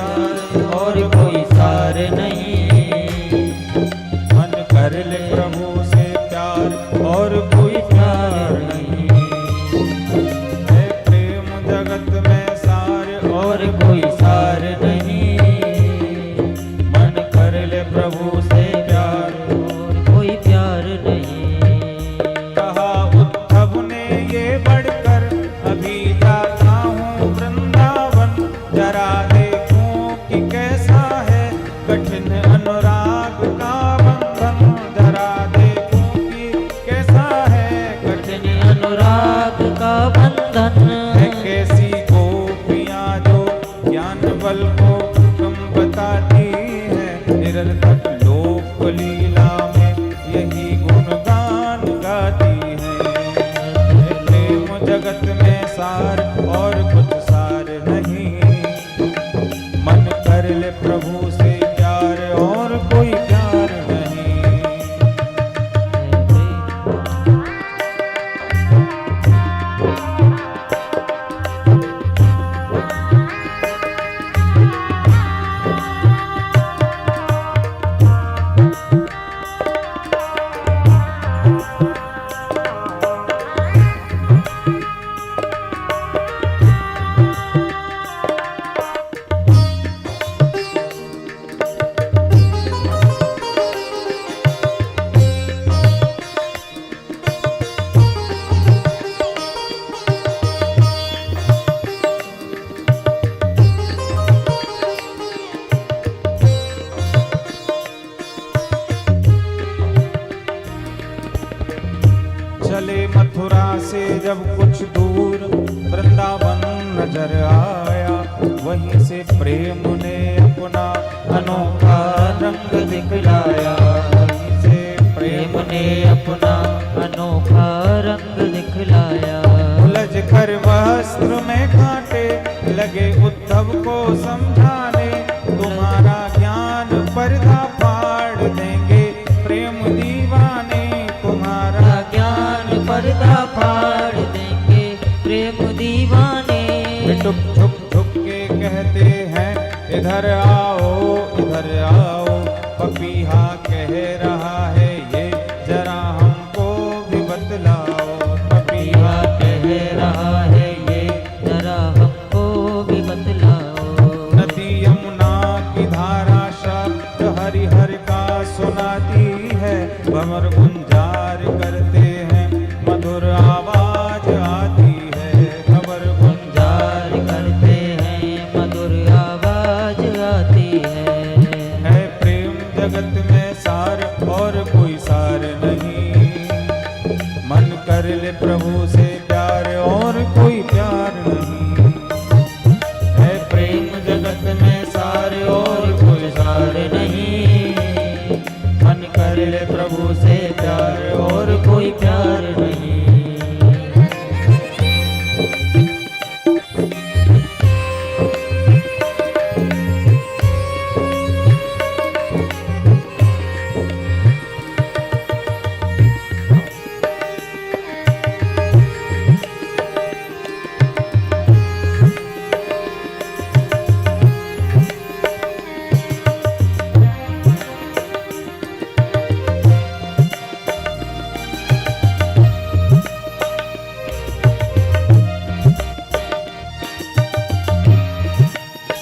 सार और कोई सार नहीं। मन कर ले प्रभु से प्यार और कोई प्यार नहीं। है प्रेम जगत में सार और कोई सार नहीं। मन कर ले प्रभु से प्यार और कोई प्यार नहीं। कहा उद्धव ने ये बढ़कर, अभी जाता हूँ वृंदावन, जरा देखूं कि कैसा है कठिन अनुराग का बंधन। जरा देखूं कि कैसा है कठिन अनुराग का बंधन। है कैसी गोपियां जो ज्ञान बल को तुम बताती है। निरर्थक लोक लीला में यही गुणगान गाती है। प्रेम जगत में सार और कुछ सार नहीं। मन कर ले प्रभु से प्यार और कोई प्यार नहीं। चले मथुरा से जब कुछ दूर वृंदावन नजर आया। वहीं से प्रेम ने अपना अनोखा रंग दिखलाया। वहीं से प्रेम ने अपना अनोखा रंग दिखलाया। उलझ कर वस्त्र में कांटे लगे उद्धव को समझाने। तुम्हारा ज्ञान पर्दा फाड़ देंगे प्रेम दीवाने। तुम्हारा ज्ञान पर्दा फाड़ देंगे प्रेम दीवाने। टुक झुक झुक के कहते हैं इधर आओ इधर आओ। पपीहा कह रहा है ये जरा हमको भी बतलाओ। पपीहा कह रहा है ये जरा हमको भी बतलाओ। नदी यमुना की धारा शब्द हरिहर का सुनाती है। भंवर गुंजार करते हैं मधुर आवाज आती है। भंवर गुंजार करते हैं मधुर आवाज आती है। प्रेम जगत में सार और कोई सार नहीं। मन कर ले प्रभु से प्यार और कोई प्यार नहीं। है प्रेम जगत में सार और कोई सार नहीं। मन कर ले प्रभु से प्यार और कोई प्यार नहीं।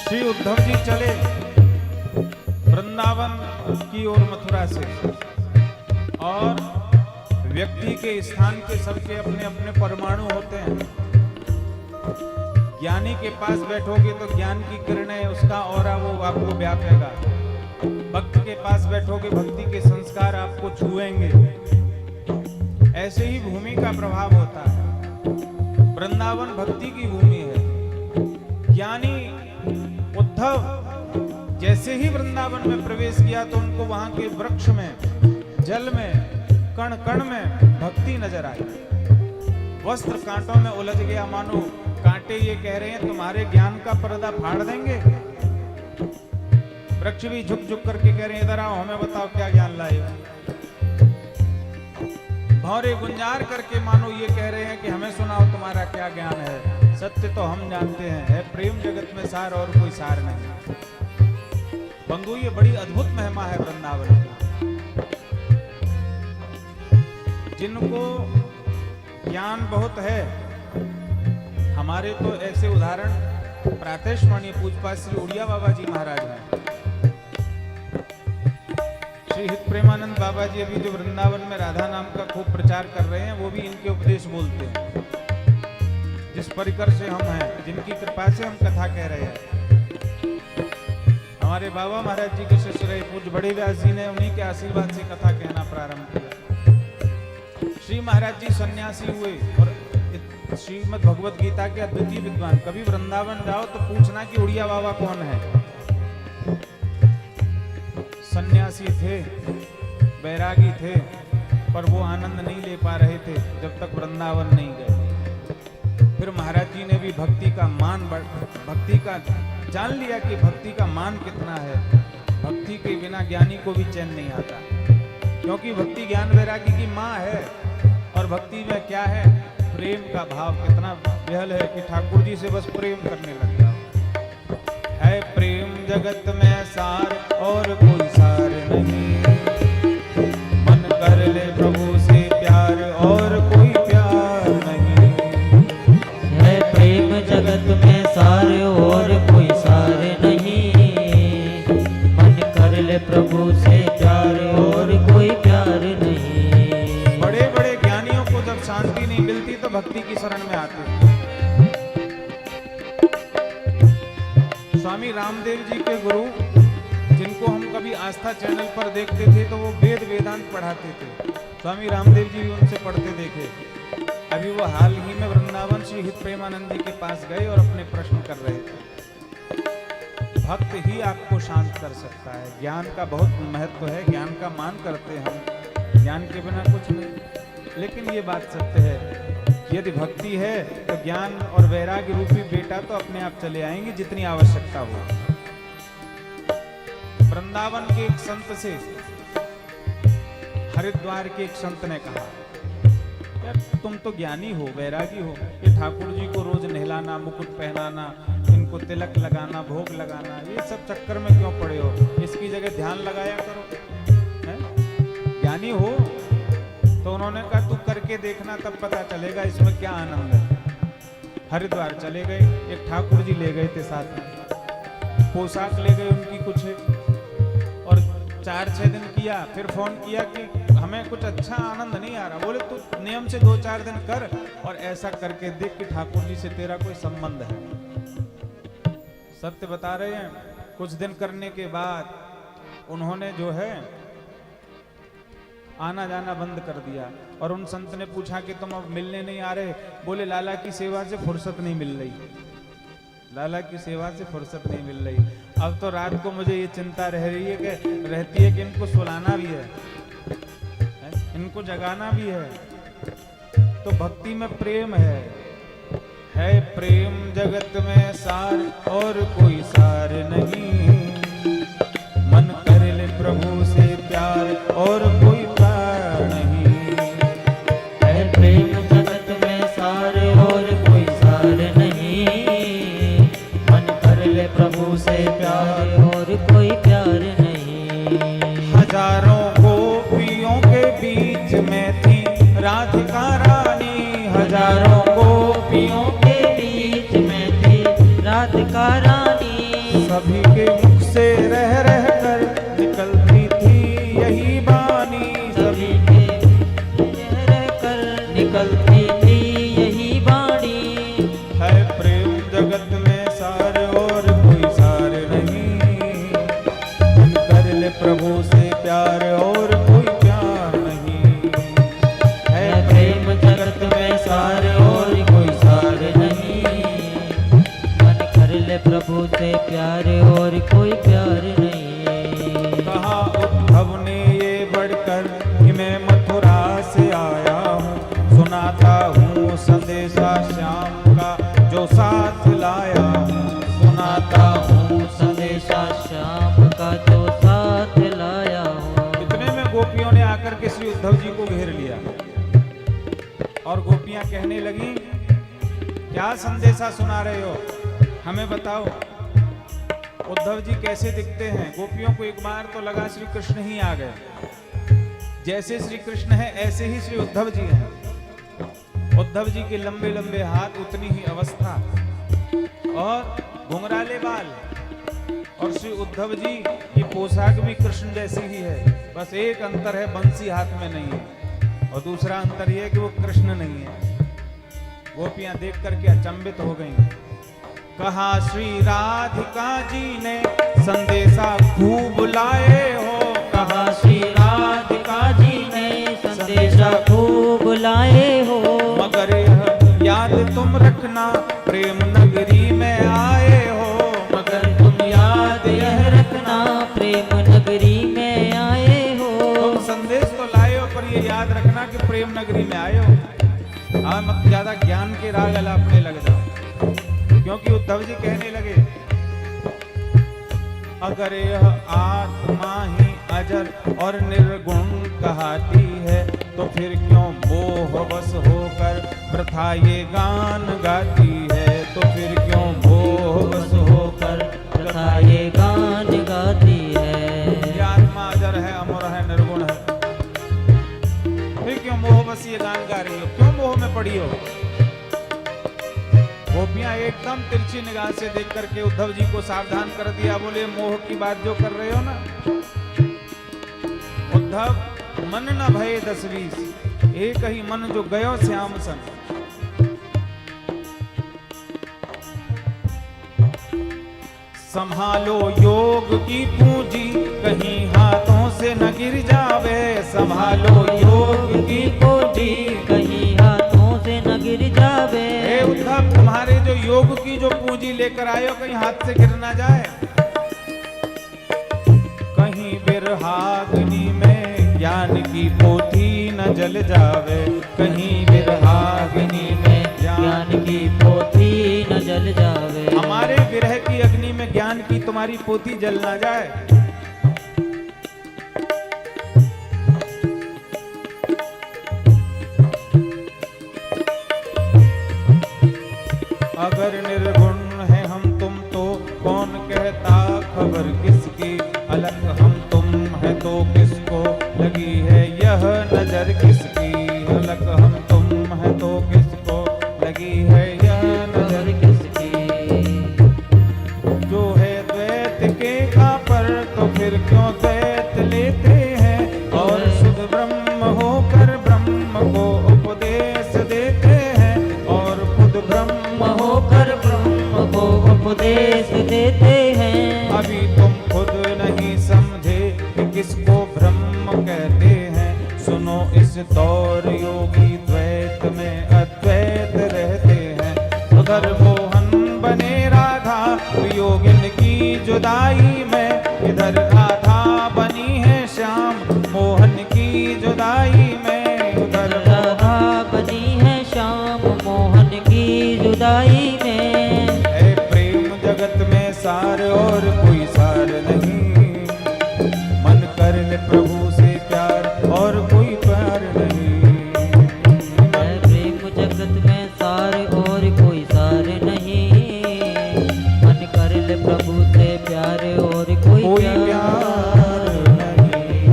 श्री उद्धव जी चले वृंदावन की ओर मथुरा से। और व्यक्ति के स्थान के सबके अपने अपने परमाणु होते हैं। ज्ञानी के पास बैठोगे तो ज्ञान की किरणें उसका ऑरा वो आपको व्यापेगा। भक्त के पास बैठोगे भक्ति के संस्कार आपको छुएंगे। ऐसे ही भूमि का प्रभाव होता है। वृंदावन भक्ति की भूमि है। ज्ञानी उद्धव जैसे ही वृंदावन में प्रवेश किया तो उनको वहां के वृक्ष में, जल में, कण कण में भक्ति नजर आई। वस्त्र कांटों में उलझ गया, मानो कांटे ये कह रहे हैं तुम्हारे ज्ञान का पर्दा फाड़ देंगे। वृक्ष भी झुक झुक करके कह रहे हैं इधर आओ, हमें बताओ क्या ज्ञान लाए हो। भौरे गुंजार करके मानो ये कह रहे हैं कि हमें सुनाओ तुम्हारा क्या ज्ञान है। सत्य तो हम जानते हैं, है प्रेम जगत में सार और कोई सार नहीं। बंधु ये बड़ी अद्भुत महिमा है वृंदावन की। जिनको ज्ञान बहुत है, हमारे तो ऐसे उदाहरण प्रातःस्मरणीय पूज्यपाद श्री उड़िया बाबा जी महाराज हैं। श्री हित प्रेमानंद बाबा जी अभी जो वृंदावन में राधा नाम का खूब प्रचार कर रहे हैं, वो भी इनके उपदेश बोलते हैं। जिस परिकर से हम हैं, जिनकी कृपा से हम कथा कह रहे हैं, हमारे बाबा महाराज जी के शिष्य रहे पूज्य बड़े व्यास जी ने उन्हीं के आशीर्वाद से कथा कहना प्रारंभ किया। श्री महाराज जी सन्यासी हुए और श्रीमद् भगवत गीता के अद्वितीय विद्वान। कभी वृंदावन जाओ तो पूछना कि उड़िया बाबा कौन है। सन्यासी थे, बैरागी थे, पर वो आनंद नहीं ले पा रहे थे जब तक वृंदावन नहीं गए। फिर महाराज जी ने भी भक्ति का मान, भक्ति का जान लिया कि भक्ति का मान कितना है। भक्ति के बिना ज्ञानी को भी चैन नहीं आता, क्योंकि भक्ति ज्ञान वैरागी की माँ है। और भक्ति में क्या है? प्रेम का भाव कितना बेहल है कि ठाकुर जी से बस प्रेम करने लग जाओ। है प्रेम जगत में सार और कोई सार नहीं, मन कर ले प्रभु से प्यार और कोई प्यार नहीं। है प्रेम जगत में सार और कोई सार नहीं, मन कर ले प्रभु से प्यार और कोई प्यार नहीं। बड़े बड़े ज्ञानियों को जब शांति नहीं मिलती तो भक्ति की शरण में आते हैं। स्वामी रामदेव जी के गुरु, जिनको हम कभी आस्था चैनल पर देखते थे तो वो वेद वेदांत पढ़ाते थे। स्वामी रामदेव जी भी उनसे पढ़ते देखे। अभी वो हाल ही में वृंदावन श्री हित प्रेमानंद जी के पास गए और अपने प्रश्न कर रहे थे। भक्त ही आपको शांत कर सकता है। ज्ञान का बहुत महत्व है, ज्ञान का मान करते हैं हम, ज्ञान के बिना कुछ नहीं। लेकिन ये बात सत्य है, यदि भक्ति है तो ज्ञान और वैराग्य रूपी बेटा तो अपने आप चले आएंगे जितनी आवश्यकता हो। वृंदावन के एक संत से हरिद्वार के एक संत ने कहा, यार तुम तो ज्ञानी हो, वैरागी हो, ये ठाकुर जी को रोज नहलाना, मुकुट पहनाना, इनको तिलक लगाना, भोग लगाना, ये सब चक्कर में क्यों पड़े हो? इसकी जगह ध्यान लगाया करो। है? ज्ञानी हो तो उन्होंने कहा तू करके देखना, तब पता चलेगा इसमें क्या आनंद है। हरिद्वार चले गए, एक ठाकुर जी ले गए थे साथ में, पोशाक ले गए उनकी कुछ, और 4-6 दिन किया, फिर फोन किया कि हमें कुछ अच्छा आनंद नहीं आ रहा। बोले तू नियम से 2-4 दिन कर और ऐसा करके देख कि ठाकुर जी से तेरा कोई संबंध है। सत्य बता रहे हैं। कुछ दिन करने के बाद उन्होंने जो है आना जाना बंद कर दिया। और उन संत ने पूछा कि तुम अब मिलने नहीं आ रहे? बोले लाला की सेवा से फुर्सत नहीं मिल रही, लाला की सेवा से फुर्सत नहीं मिल रही। अब तो रात को मुझे ये चिंता रहती है कि इनको सुलाना भी है, इनको जगाना भी है। तो भक्ति में प्रेम है प्रेम जगत में सार और कोई सार नहीं, मन कर ले प्रभु से प्यार और कोई प्यार नहीं। है प्रेम जगत में सार और कोई सार नहीं, मन कर ले प्रभु से प्यार और कोई प्यार नहीं। हजारों गोपियों के बीच में थी राधिका रानी, हजारों गोपियों के बीच में थी राधिका रानी, सभी के मुख से रह रह कर निकलती थी यही बानी, सभी के रह कर निकलती थी यही बाणी। है प्रेम जगत में सार और कोई सार नहीं, मन कर ले प्रभु से प्यार और कोई प्यार नहीं। है प्रेम जगत में सार और कोई सार नहीं, मन कर ले प्रभु से प्यार और कोई प्यार नहीं। कहा उद्धव ने ये बढ़कर कि मैं मथुरा से आया हूँ, सुनाता हूँ संदेशा श्याम का जो साथ लाया हूँ, सुनाता हूँ संदेशा श्याम का जो साथ लाया हूँ। इतने में गोपियों ने आकर के श्री उद्धव जी को घेर लिया और गोपियां कहने लगी, क्या संदेशा सुना रहे हो, हमें बताओ। उद्धव जी कैसे दिखते हैं? गोपियों को एक बार तो लगा श्री कृष्ण ही आ गए। जैसे श्री कृष्ण है ऐसे ही श्री उद्धव जी हैं। उद्धव जी के लंबे लंबे हाथ, उतनी ही अवस्था और घुंघराले बाल, और श्री उद्धव जी की पोशाक भी कृष्ण जैसी ही है। बस एक अंतर है, बंसी हाथ में नहीं है, और दूसरा अंतर यह है कि वो कृष्ण नहीं है। गोपियां देख करके अचंभित हो गईं। कहा श्री राधिका जी ने संदेशा खूब लाए हो। कहा श्री राधिका जी ने संदेशा खूब लाए हो। मगर यह याद तुम रखना प्रेम नगरी में आए हो। मगर तुम याद यह रखना प्रेम नगरी में आए हो। तुम संदेश तो लाए हो, पर ये याद रखना कि प्रेम नगरी में आए हो। मत ज्यादा ज्ञान के राग अलापने लग जाओ। क्योंकि उद्धव जी कहने लगे, अगर यह आत्मा ही अजर और निर्गुण कहती है, तो फिर क्यों मोहवश होकर वृथा ये गान गाती है। तो फिर क्यों मोहवश होकर वृथा ये गान गाती है। ये आत्मा अजर है, अमर है, निर्गुण है, फिर क्यों मोहवश ये गान गा रही हो, क्यों मोह में पड़ी हो। गोपियां एकदम तिरछी निगाह से देख करके उद्धव जी को सावधान कर दिया। बोले, मोह की बात जो कर रहे हो ना उद्धव, मन न भय 10-20, एक ही मन जो गयो श्याम सन। संभालो योग की पूंजी, कहीं हाथों से न गिर जावे। संभालो योग की पूंजी, कहीं हाथों से न गिर जावे। हे उद्धव, तुम्हारे जो योग की जो पूंजी लेकर आए हो, कहीं हाथ से गिर ना जाए। कहीं बिरहाग्नि में ज्ञान की पोथी न जल जावे। कहीं बिरहाग्नि में ज्ञान की पोथी न जल जावे। हमारे विरह की अग्नि में ज्ञान की तुम्हारी पोथी जल ना जाए। अगर निर्गुण है हम तुम तो कौन कहता खबर किसकी। अलग हम तुम है तो किसको लगी है यह नजर किसकी। अलग हम तुम है तो किसको लगी है यह नजर किसकी। जो है द्वैत के का पर, तो फिर क्यों द्वैत लेते हैं। और शुद्ध ब्रह्म होकर ब्रह्म को उपदेश देते हैं। और खुद ब्रह्म होकर ब्रह्म को उपदेश देते हैं। अभी तुम खुद नहीं समझे कि किसको ब्रह्म कहते हैं। सुनो इस दौर योगी द्वैत में अद्वैत रहते हैं। उधर मोहन बने राधा योगिन की जुदाई में। इधर राधा बनी है श्याम मोहन की जुदाई में। उधर राधा बनी है श्याम मोहन की जुदाई में। है प्रेम जगत में सार और कोई सार नहीं। मन कर ले प्रभु से प्यार और कोई प्यार नहीं। है प्रेम जगत में सार और कोई सार नहीं। मन कर ले प्रभु से प्यार और कोई प्यार नहीं।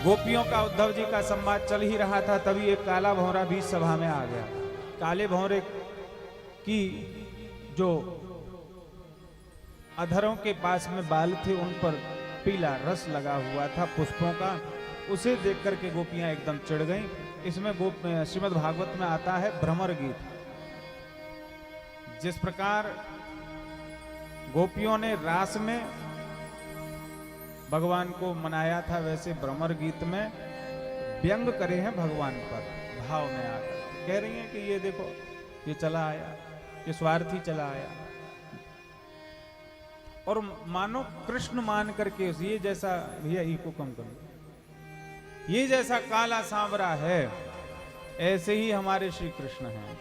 गोपियों का उद्धव जी का संवाद चल ही रहा था, तभी एक काला भौरा भी सभा में आ गया। काले भौरे की जो अधरों के पास में बाल थे, उन पर पीला रस लगा हुआ था पुष्पों का। उसे देख करके गोपियां एकदम चिढ़ गईं। इसमें श्रीमद् भागवत में आता है भ्रमर गीत। जिस प्रकार गोपियों ने रास में भगवान को मनाया था, वैसे भ्रमर गीत में व्यंग करे हैं भगवान पर भाव में आकर। कह रही हैं कि ये देखो, ये चला आया, ये स्वार्थी चला आया। और मानो कृष्ण मान करके ये जैसा, भैया ई को कम करो, ये जैसा काला सांवरा है, ऐसे ही हमारे श्री कृष्ण हैं।